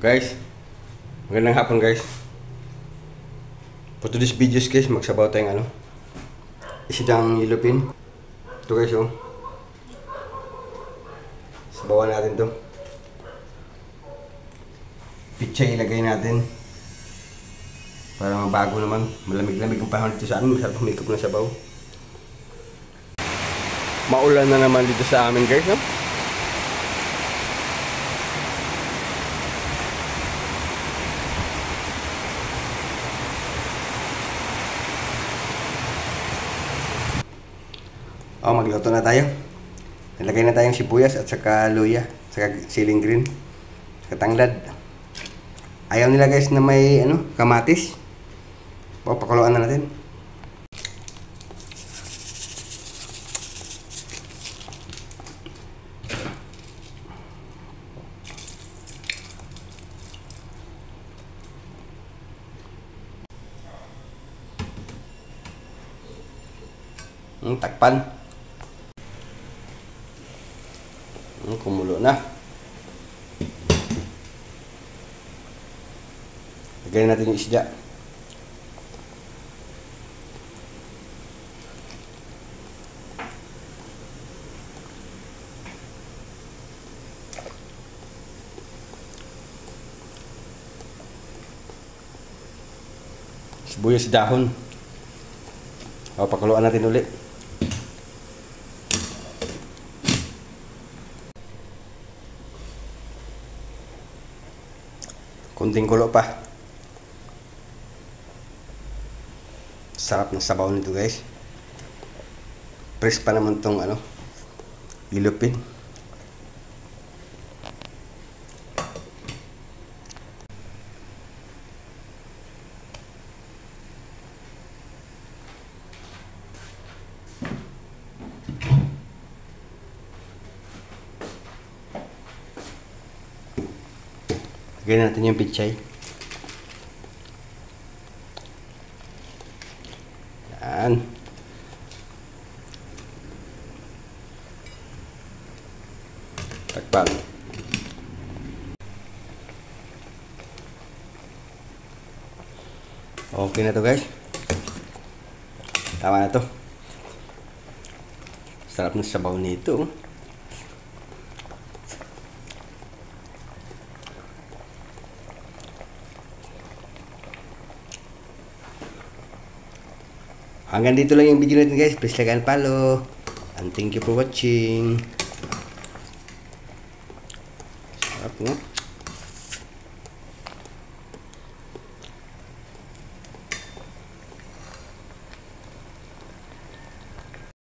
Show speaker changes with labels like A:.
A: Guys, magandang hapon guys. For today's videos guys, magsabaw tayong isidang yellowfin. Ito guys oh. Sabawan natin to. Pichay ilagay natin. Para mabago naman. Malamig-lamig ang panahon dito sa amin. Masarap humikap ng sabaw. Maulan na naman dito sa amin guys no? Magluto na tayo. Nilagay na tayong sibuyas at saka luya, saka siling green, saka tanglad. Ayaw nila guys na may kamatis. Pakuluan na natin. Takpan. Kumulo na. Lagyan natin yung isda. Sibuyas dahon. Pakuluan natin ulit. Kunting kulo pa. Sarap ng sabaw nito guys. Fresh pa naman tong yellowfin. Lagyan natin yung pichay. Yan. Takpan. Okay na to guys. Tama na to. Sarap ng sabaw nito. Hanggang dito lang yung video natin guys. Please like and follow. And thank you for watching.